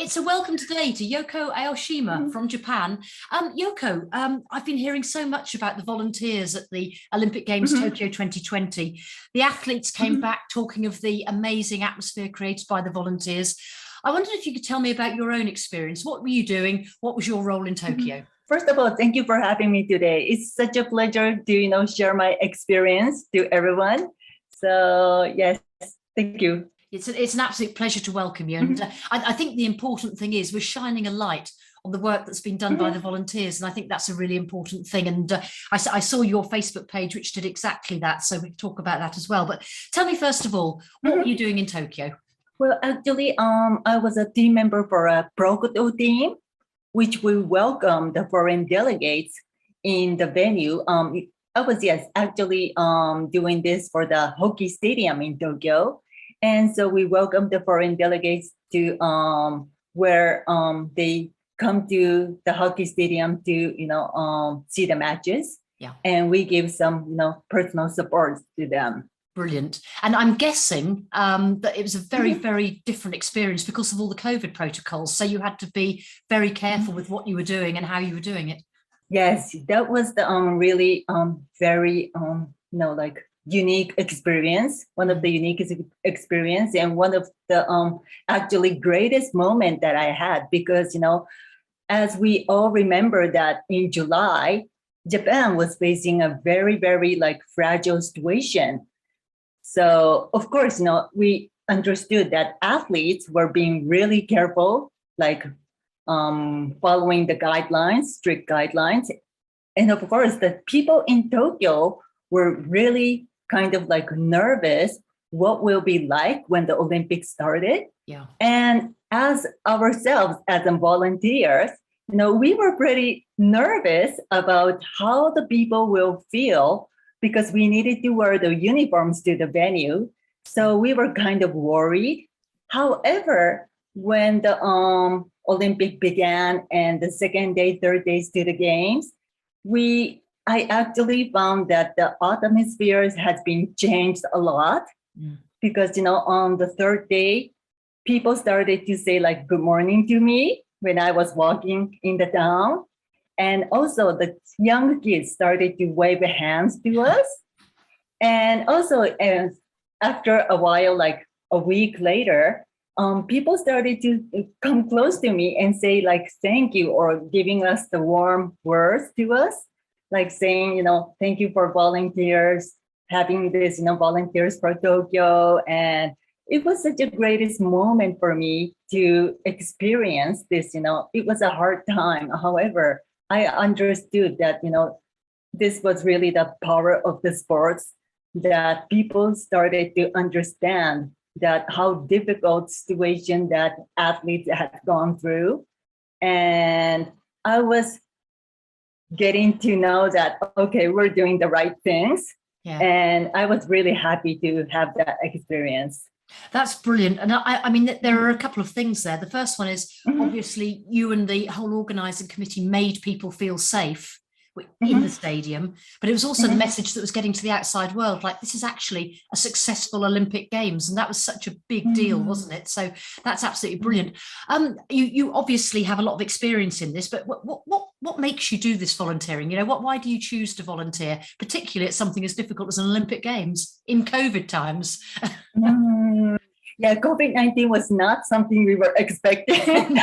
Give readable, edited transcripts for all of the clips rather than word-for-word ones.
Right, so welcome today to Yoko Aoshima Mhm. from Japan. Yoko, I've been hearing so much about the volunteers at the Olympic Games Mhm. Tokyo 2020. The athletes came Mhm. back talking of the amazing atmosphere created by the volunteers. I wondered if you could tell me about your own experience. What were you doing? What was your role in Mhm. Tokyo? First of all, thank you for having me today. It's such a pleasure to share my experience to everyone. So yes, thank you. It's an absolute pleasure to welcome you. And Mhm. I think the important thing is we're shining a light on the work that's been done by the Mhm. volunteers. And I think that's a really important thing. And I saw your Facebook page, which did exactly that. So we can talk about that as well. But tell me, first of all, what were Mhm. you doing in Tokyo? Well, actually, I was a team member for a Prokoto team, which we welcomed the foreign delegates in the venue. I was actually doing this for the hockey stadium in Tokyo, and so we welcomed the foreign delegates to where they come to the hockey stadium to see the matches, Yeah. and we give some personal support to them. Brilliant. And I'm guessing that it was a very, Mhm. very different experience because of all the COVID protocols. So you had to be very careful with what you were doing and how you were doing it. Yes, that was the really very like unique experience, one of the unique experience, and one of the actually greatest moment that I had, because as we all remember that in July, Japan was facing a very, very like fragile situation. So of course, we understood that athletes were being really careful, like following the guidelines, strict guidelines. And of course, the people in Tokyo were really kind of like nervous what will be like when the Olympics started. Yeah. And as ourselves, as volunteers, we were pretty nervous about how the people will feel, because we needed to wear the uniforms to the venue. So we were kind of worried. However, when the Olympic began and the second day, third days to the games, I actually found that the atmosphere has been changed a lot, because on the third day, people started to say like good morning to me when I was walking in the town. And also the young kids started to wave hands to us. And also, after a while, like a week later, people started to come close to me and say like thank you, or giving us the warm words to us, like saying thank you for volunteers, having this volunteers for Tokyo. And it was such a greatest moment for me to experience this. It was a hard time, however I understood that this was really the power of the sports, that people started to understand that how difficult situation that athletes had gone through. And I was getting to know that, okay, we're doing the right things. Yeah. And I was really happy to have that experience. That's brilliant. And I mean, there are a couple of things there. The first one is obviously you and the whole organising committee made people feel safe in the stadium, but it was also the message that was getting to the outside world, like this is actually a successful Olympic Games, and that was such a big deal, wasn't it? So that's absolutely brilliant. You obviously have a lot of experience in this, but what makes you do this volunteering? Why do you choose to volunteer, particularly at something as difficult as an Olympic Games in COVID times? Yeah, COVID-19 was not something we were expecting.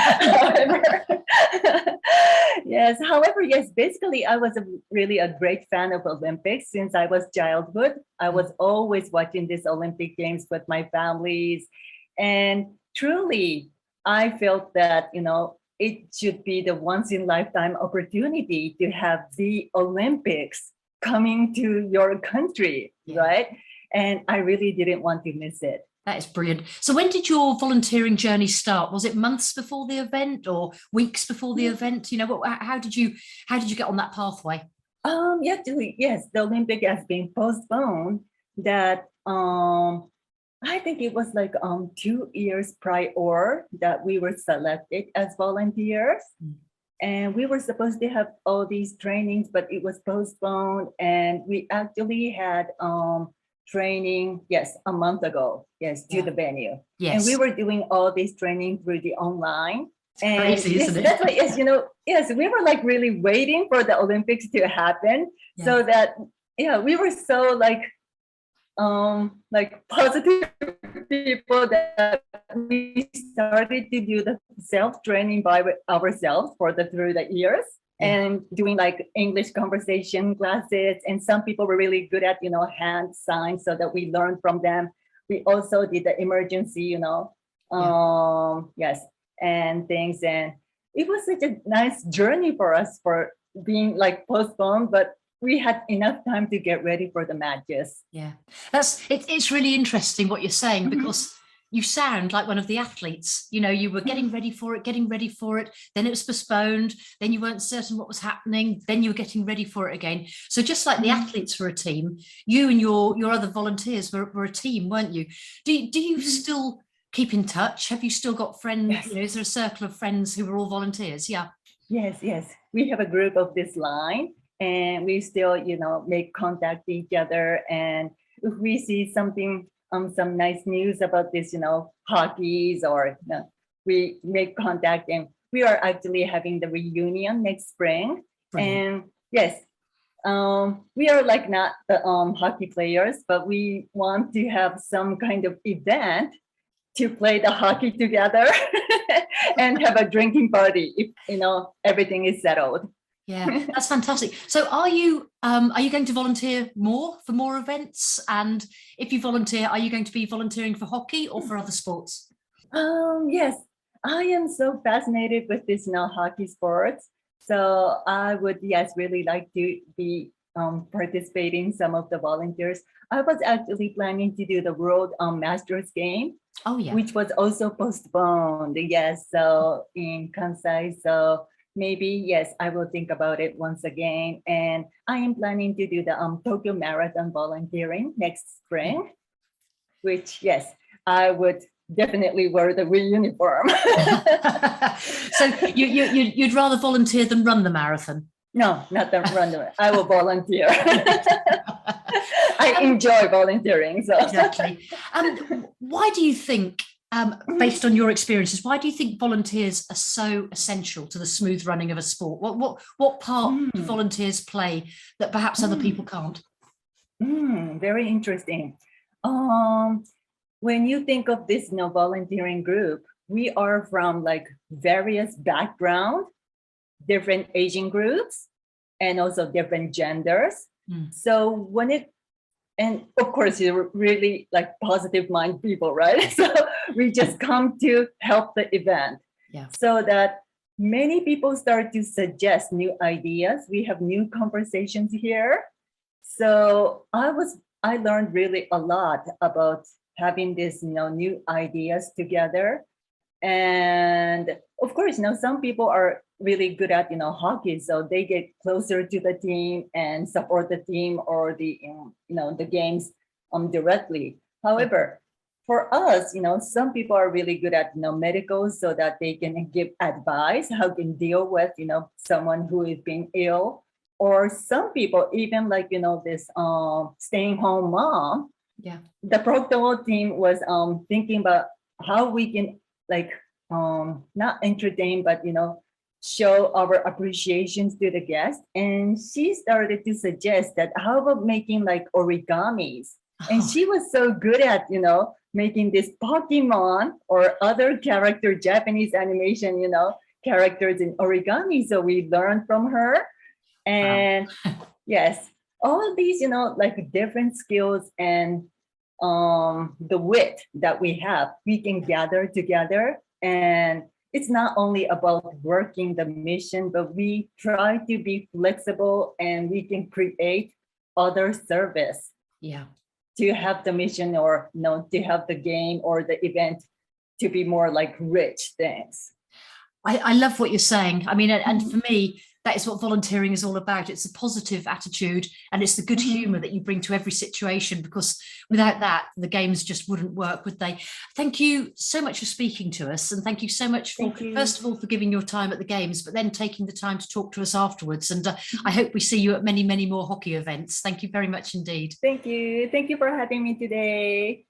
However, yes, basically, I was really a great fan of Olympics since I was childhood. I was always watching these Olympic Games with my families. And truly, I felt that, it should be the once in lifetime opportunity to have the Olympics coming to your country, right? And I really didn't want to miss it. That is brilliant. So when did your volunteering journey start? Was it months before the event or weeks before the event? How did you get on that pathway? Actually, yes, the Olympic has been postponed. That I think it was like 2 years prior that we were selected as volunteers. And we were supposed to have all these trainings, but it was postponed. And we actually had training, yes, a month ago, yes, to the venue. Yes. And we were doing all this training through the online. And crazy, yes, isn't it? that's why, yes, yes, we were like really waiting for the Olympics to happen, so that, yeah, we were so like positive people that we started to do the self-training by ourselves through the years, and doing like English conversation classes. And some people were really good at, hand signs, so that we learned from them. We also did the emergency, yes, and things. And it was such a nice journey for us, for being like postponed, but we had enough time to get ready for the matches. Yeah, it's really interesting what you're saying, because you sound like one of the athletes. You were getting ready for it, then it was postponed, then you weren't certain what was happening, then you were getting ready for it again. So just like the athletes were a team, you and your other volunteers were a team, weren't you? Do you still keep in touch? Have you still got friends? Yes. Is there a circle of friends who are all volunteers? Yeah. Yes. We have a group of this line, and we still, make contact each other. And if we see something, some nice news about this, hockeys, or we make contact, and we are actually having the reunion next spring. Brilliant. And yes, we are like not the hockey players, but we want to have some kind of event to play the hockey together and have a drinking party if everything is settled. Yeah, that's fantastic. So are you going to volunteer for more events? And if you volunteer, are you going to be volunteering for hockey or for other sports? Yes, I am so fascinated with this hockey sports. So I would, yes, really like to be participating some of the volunteers. I was actually planning to do the World Masters game. Oh, yeah. Which was also postponed. Yes, so in Kansai. So maybe, yes, I will think about it once again. And I am planning to do the Tokyo Marathon volunteering next spring, which, yes, I would definitely wear the uniform. So you'd rather volunteer than run the marathon? No, not the run. I will volunteer. I enjoy volunteering. So exactly. Why do you think, based on your experiences, why do you think volunteers are so essential to the smooth running of a sport? What part do volunteers play that perhaps other people can't? Very interesting. When you think of this volunteering group, we are from like various backgrounds, different aging groups, and also different genders. So and of course, you're really like positive mind people, right? So we just come to help the event. Yeah. So that many people start to suggest new ideas. We have new conversations here. So I learned really a lot about having this, new ideas together. And of course, some people are really good at, hockey, so they get closer to the team and support the team or the, the games directly. However, for us, some people are really good at, medical, so that they can give advice, how can deal with, someone who is being ill. Or some people even like, this staying home mom. Yeah. The Proctor team was thinking about how we can like not entertain, but show our appreciations to the guests. And she started to suggest that how about making like origamis. And she was so good at making this Pokemon or other character, Japanese animation characters in origami. So we learned from her. And yes, all of these like different skills and the wit that we have, we can gather together. And it's not only about working the mission, but we try to be flexible, and we can create other service. Yeah. To have the mission, or to have the game or the event to be more like rich things. I love what you're saying. I mean, and for me, that is what volunteering is all about. It's a positive attitude, and it's the good humor that you bring to every situation, because without that, the games just wouldn't work, would they? Thank you so much for speaking to us. And thank you so much for, first of all, for giving your time at the games, but then taking the time to talk to us afterwards. And I hope we see you at many, many more hockey events. Thank you very much indeed. Thank you. Thank you for having me today.